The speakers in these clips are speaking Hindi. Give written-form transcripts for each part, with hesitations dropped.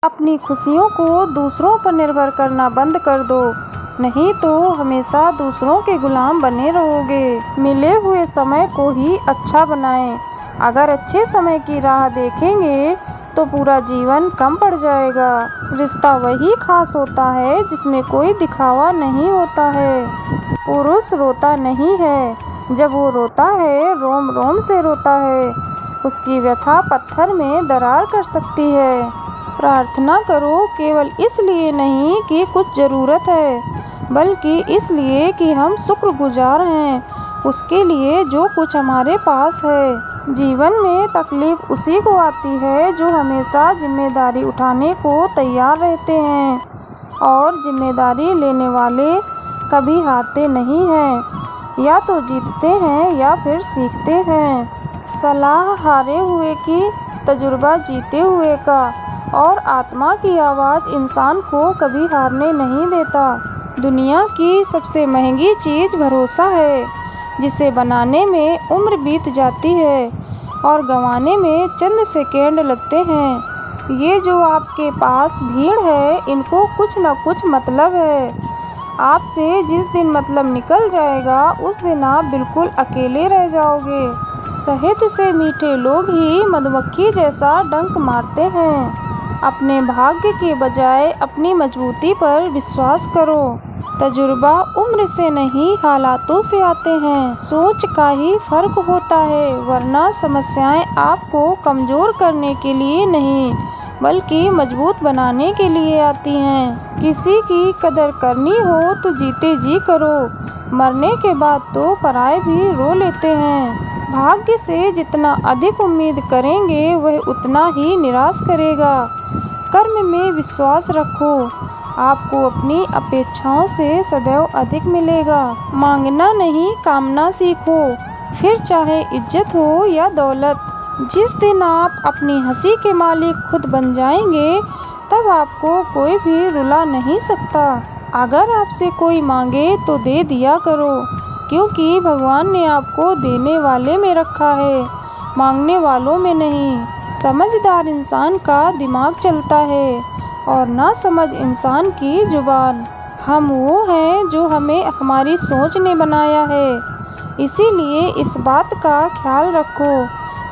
अपनी खुशियों को दूसरों पर निर्भर करना बंद कर दो, नहीं तो हमेशा दूसरों के गुलाम बने रहोगे। मिले हुए समय को ही अच्छा बनाएं। अगर अच्छे समय की राह देखेंगे तो पूरा जीवन कम पड़ जाएगा। रिश्ता वही खास होता है जिसमें कोई दिखावा नहीं होता है। पुरुष रोता नहीं है, जब वो रोता है रोम रोम से रोता है। उसकी व्यथा पत्थर में दरार कर सकती है। प्रार्थना करो केवल इसलिए नहीं कि कुछ ज़रूरत है, बल्कि इसलिए कि हम शुक्रगुजार हैं उसके लिए जो कुछ हमारे पास है। जीवन में तकलीफ उसी को आती है जो हमेशा जिम्मेदारी उठाने को तैयार रहते हैं, और जिम्मेदारी लेने वाले कभी हारते नहीं हैं। या तो जीतते हैं या फिर सीखते हैं। सलाह हारे हुए की, तजुर्बा जीते हुए का, और आत्मा की आवाज़ इंसान को कभी हारने नहीं देता। दुनिया की सबसे महंगी चीज़ भरोसा है, जिसे बनाने में उम्र बीत जाती है और गंवाने में चंद सेकंड लगते हैं। ये जो आपके पास भीड़ है, इनको कुछ न कुछ मतलब है। आपसे जिस दिन मतलब निकल जाएगा उस दिन आप बिल्कुल अकेले रह जाओगे। शहद से मीठे लोग ही मधुमक्खी जैसा डंक मारते हैं। अपने भाग्य के बजाय अपनी मजबूती पर विश्वास करो। तजुर्बा उम्र से नहीं हालातों से आते हैं। सोच का ही फर्क होता है, वरना समस्याएं आपको कमज़ोर करने के लिए नहीं बल्कि मजबूत बनाने के लिए आती हैं। किसी की कदर करनी हो तो जीते जी करो, मरने के बाद तो पराये भी रो लेते हैं। भाग्य से जितना अधिक उम्मीद करेंगे वह उतना ही निराश करेगा। कर्म में विश्वास रखो, आपको अपनी अपेक्षाओं से सदैव अधिक मिलेगा। मांगना नहीं कामना सीखो, फिर चाहे इज्जत हो या दौलत। जिस दिन आप अपनी हंसी के मालिक खुद बन जाएंगे तब आपको कोई भी रुला नहीं सकता। अगर आपसे कोई मांगे तो दे दिया करो, क्योंकि भगवान ने आपको देने वाले में रखा है, मांगने वालों में नहीं। समझदार इंसान का दिमाग चलता है और ना समझ इंसान की जुबान। हम वो हैं जो हमें हमारी सोच ने बनाया है। इसीलिए इस बात का ख्याल रखो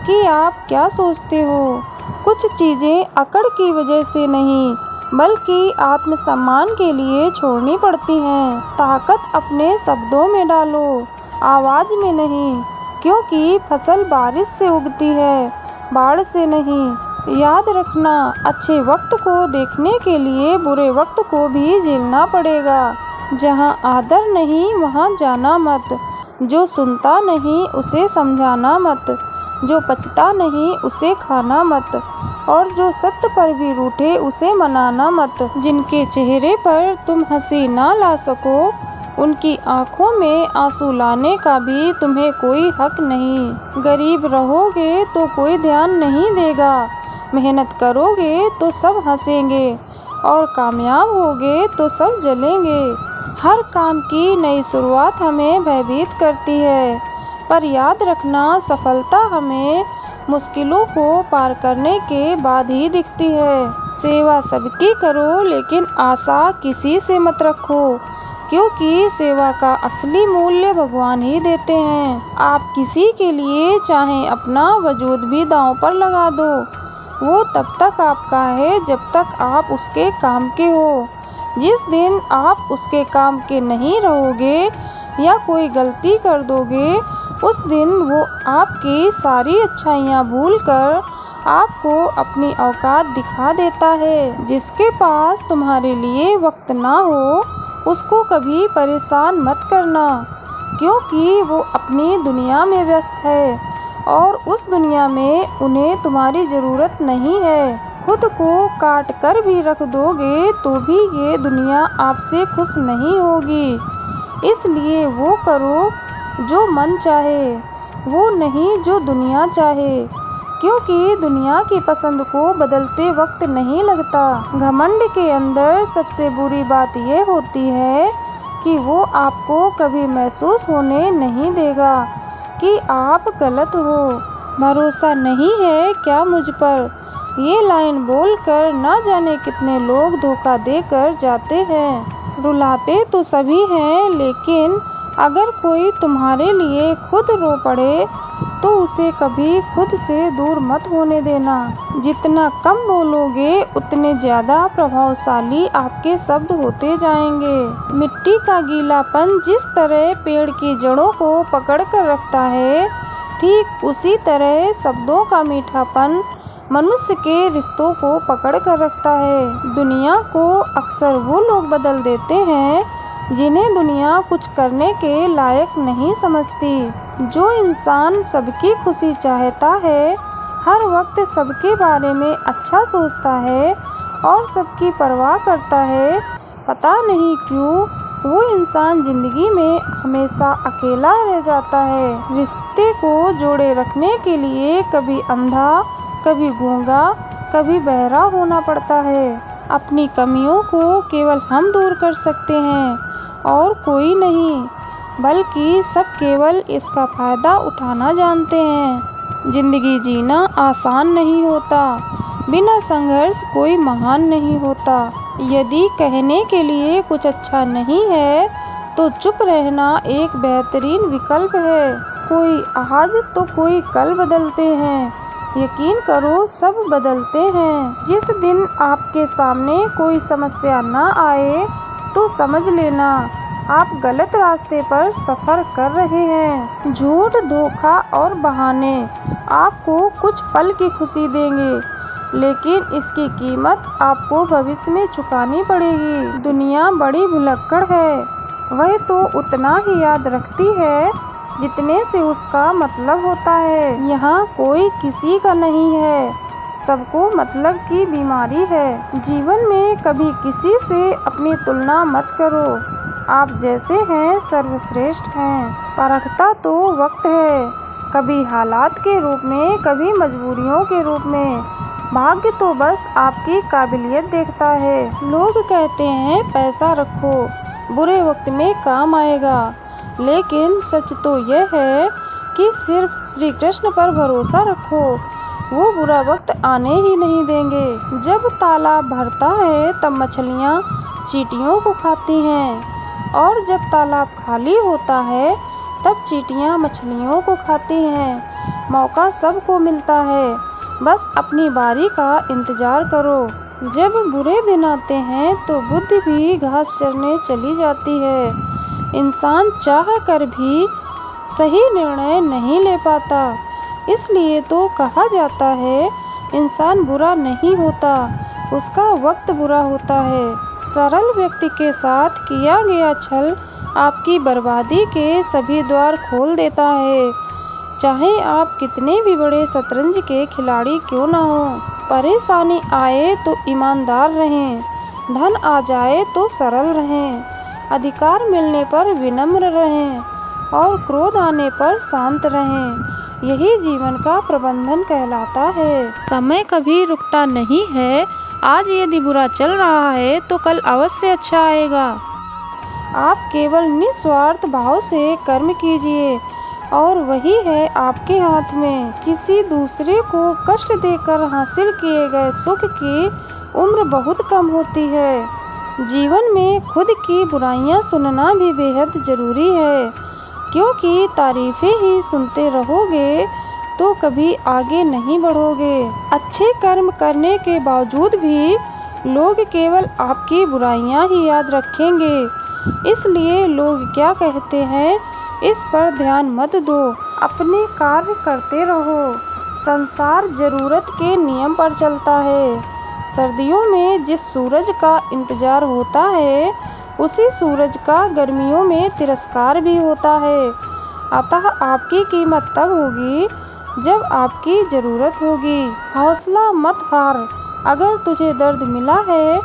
कि आप क्या सोचते हो। कुछ चीज़ें अकड़ की वजह से नहीं बल्कि आत्मसम्मान के लिए छोड़नी पड़ती हैं। ताकत अपने शब्दों में डालो, आवाज़ में नहीं, क्योंकि फसल बारिश से उगती है, बाढ़ से नहीं। याद रखना, अच्छे वक्त को देखने के लिए बुरे वक्त को भी झेलना पड़ेगा। जहाँ आदर नहीं वहाँ जाना मत, जो सुनता नहीं उसे समझाना मत, जो पचता नहीं उसे खाना मत, और जो सत्य पर भी रूठे उसे मनाना मत। जिनके चेहरे पर तुम हंसी ना ला सको उनकी आंखों में आंसू लाने का भी तुम्हें कोई हक नहीं। गरीब रहोगे तो कोई ध्यान नहीं देगा, मेहनत करोगे तो सब हंसेंगे, और कामयाब होगे तो सब जलेंगे। हर काम की नई शुरुआत हमें भयभीत करती है, पर याद रखना सफलता हमें मुश्किलों को पार करने के बाद ही दिखती है। सेवा सबकी करो लेकिन आशा किसी से मत रखो, क्योंकि सेवा का असली मूल्य भगवान ही देते हैं। आप किसी के लिए चाहे अपना वजूद भी दांव पर लगा दो, वो तब तक आपका है जब तक आप उसके काम के हो। जिस दिन आप उसके काम के नहीं रहोगे या कोई गलती कर दोगे, उस दिन वो आपकी सारी अच्छाइयाँ भूलकर आपको अपनी औकात दिखा देता है। जिसके पास तुम्हारे लिए वक्त ना हो उसको कभी परेशान मत करना, क्योंकि वो अपनी दुनिया में व्यस्त है और उस दुनिया में उन्हें तुम्हारी ज़रूरत नहीं है। खुद को काट कर भी रख दोगे तो भी ये दुनिया आपसे खुश नहीं होगी। इसलिए वो करो जो मन चाहे, वो नहीं जो दुनिया चाहे, क्योंकि दुनिया की पसंद को बदलते वक्त नहीं लगता। घमंड के अंदर सबसे बुरी बात यह होती है कि वो आपको कभी महसूस होने नहीं देगा कि आप गलत हो। भरोसा नहीं है क्या मुझ पर? ये लाइन बोलकर ना जाने कितने लोग धोखा देकर जाते हैं। रुलाते तो सभी हैं, लेकिन अगर कोई तुम्हारे लिए खुद रो पड़े तो उसे कभी खुद से दूर मत होने देना। जितना कम बोलोगे उतने ज़्यादा प्रभावशाली आपके शब्द होते जाएंगे। मिट्टी का गीलापन जिस तरह पेड़ की जड़ों को पकड़ कर रखता है, ठीक उसी तरह शब्दों का मीठापन मनुष्य के रिश्तों को पकड़ कर रखता है। दुनिया को अक्सर वो लोग बदल देते हैं जिन्हें दुनिया कुछ करने के लायक नहीं समझती। जो इंसान सबकी खुशी चाहता है, हर वक्त सबके बारे में अच्छा सोचता है और सबकी परवाह करता है, पता नहीं क्यों वो इंसान जिंदगी में हमेशा अकेला रह जाता है। रिश्ते को जोड़े रखने के लिए कभी अंधा, कभी गूंगा, कभी बहरा होना पड़ता है। अपनी कमियों को केवल हम दूर कर सकते हैं और कोई नहीं, बल्कि सब केवल इसका फ़ायदा उठाना जानते हैं। जिंदगी जीना आसान नहीं होता, बिना संघर्ष कोई महान नहीं होता। यदि कहने के लिए कुछ अच्छा नहीं है तो चुप रहना एक बेहतरीन विकल्प है। कोई आज तो कोई कल बदलते हैं, यकीन करो सब बदलते हैं। जिस दिन आपके सामने कोई समस्या ना आए तो समझ लेना आप गलत रास्ते पर सफ़र कर रहे हैं। झूठ, धोखा और बहाने आपको कुछ पल की खुशी देंगे, लेकिन इसकी कीमत आपको भविष्य में चुकानी पड़ेगी। दुनिया बड़ी भुलक्कड़ है, वह तो उतना ही याद रखती है जितने से उसका मतलब होता है। यहाँ कोई किसी का नहीं है, सबको मतलब की बीमारी है। जीवन में कभी किसी से अपनी तुलना मत करो, आप जैसे हैं सर्वश्रेष्ठ हैं। परखता तो वक्त है, कभी हालात के रूप में, कभी मजबूरियों के रूप में। भाग्य तो बस आपकी काबिलियत देखता है। लोग कहते हैं पैसा रखो, बुरे वक्त में काम आएगा, लेकिन सच तो यह है कि सिर्फ श्री कृष्ण पर भरोसा रखो, वो बुरा वक्त आने ही नहीं देंगे। जब तालाब भरता है तब मछलियाँ चींटियों को खाती हैं, और जब तालाब खाली होता है तब चींटियाँ मछलियों को खाती हैं। मौका सबको मिलता है, बस अपनी बारी का इंतज़ार करो। जब बुरे दिन आते हैं तो बुद्धि भी घास चरने चली जाती है। इंसान चाह कर भी सही निर्णय नहीं ले पाता, इसलिए तो कहा जाता है इंसान बुरा नहीं होता, उसका वक्त बुरा होता है। सरल व्यक्ति के साथ किया गया छल आपकी बर्बादी के सभी द्वार खोल देता है। चाहे आप कितने भी बड़े शतरंज के खिलाड़ी क्यों ना हो, परेशानी आए तो ईमानदार रहें, धन आ जाए तो सरल रहें, अधिकार मिलने पर विनम्र रहें और क्रोध आने पर शांत रहें। यही जीवन का प्रबंधन कहलाता है। समय कभी रुकता नहीं है, आज यदि बुरा चल रहा है तो कल अवश्य अच्छा आएगा। आप केवल निस्वार्थ भाव से कर्म कीजिए और वही है आपके हाथ में। किसी दूसरे को कष्ट देकर हासिल किए गए सुख की उम्र बहुत कम होती है। जीवन में खुद की बुराइयां सुनना भी बेहद ज़रूरी है, क्योंकि तारीफ़ें ही सुनते रहोगे तो कभी आगे नहीं बढ़ोगे। अच्छे कर्म करने के बावजूद भी लोग केवल आपकी बुराइयां ही याद रखेंगे, इसलिए लोग क्या कहते हैं इस पर ध्यान मत दो, अपने कार्य करते रहो। संसार जरूरत के नियम पर चलता है। सर्दियों में जिस सूरज का इंतजार होता है, उसी सूरज का गर्मियों में तिरस्कार भी होता है। अतः आपकी कीमत तब होगी जब आपकी ज़रूरत होगी। हौसला मत हार, अगर तुझे दर्द मिला है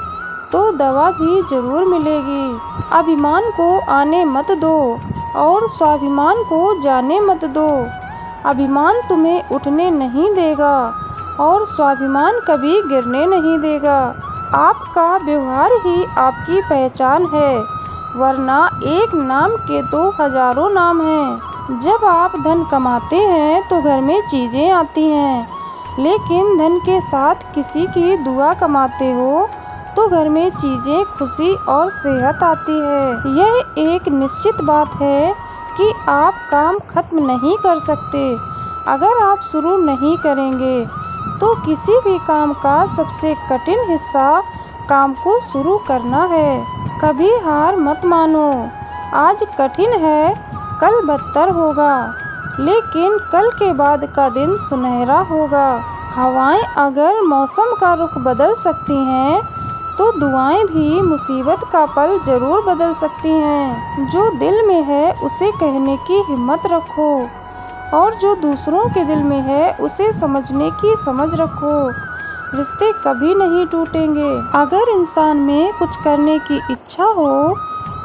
तो दवा भी ज़रूर मिलेगी। अभिमान को आने मत दो और स्वाभिमान को जाने मत दो। अभिमान तुम्हें उठने नहीं देगा और स्वाभिमान कभी गिरने नहीं देगा। आपका व्यवहार ही आपकी पहचान है, वरना एक नाम के तो हजारों नाम हैं। जब आप धन कमाते हैं तो घर में चीज़ें आती हैं, लेकिन धन के साथ किसी की दुआ कमाते हो तो घर में चीज़ें खुशी और सेहत आती है। यह एक निश्चित बात है कि आप काम खत्म नहीं कर सकते। अगर आप शुरू नहीं करेंगे तो किसी भी काम का सबसे कठिन हिस्सा काम को शुरू करना है। कभी हार मत मानो। आज कठिन है, कल बदतर होगा, लेकिन कल के बाद का दिन सुनहरा होगा। हवाएं अगर मौसम का रुख बदल सकती हैं तो दुआएं भी मुसीबत का पल जरूर बदल सकती हैं। जो दिल में है उसे कहने की हिम्मत रखो और जो दूसरों के दिल में है उसे समझने की समझ रखो। रिश्ते कभी नहीं टूटेंगे। अगर इंसान में कुछ करने की इच्छा हो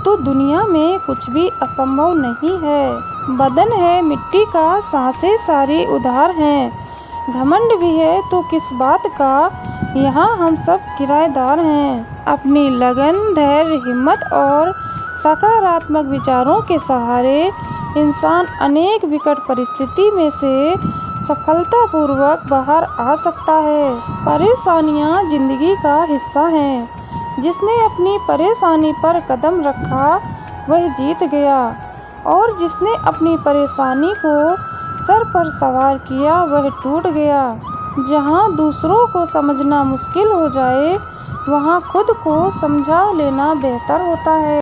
तो दुनिया में कुछ भी असंभव नहीं है। बदन है मिट्टी का, सांसें सारी उधार हैं। घमंड भी है तो किस बात का, यहाँ हम सब किराएदार हैं। अपनी लगन, धैर्य, हिम्मत और सकारात्मक विचारों के सहारे इंसान अनेक विकट परिस्थिति में से सफलतापूर्वक बाहर आ सकता है। परेशानियाँ जिंदगी का हिस्सा हैं। जिसने अपनी परेशानी पर कदम रखा वह जीत गया और जिसने अपनी परेशानी को सर पर सवार किया वह टूट गया। जहाँ दूसरों को समझना मुश्किल हो जाए वहाँ खुद को समझा लेना बेहतर होता है।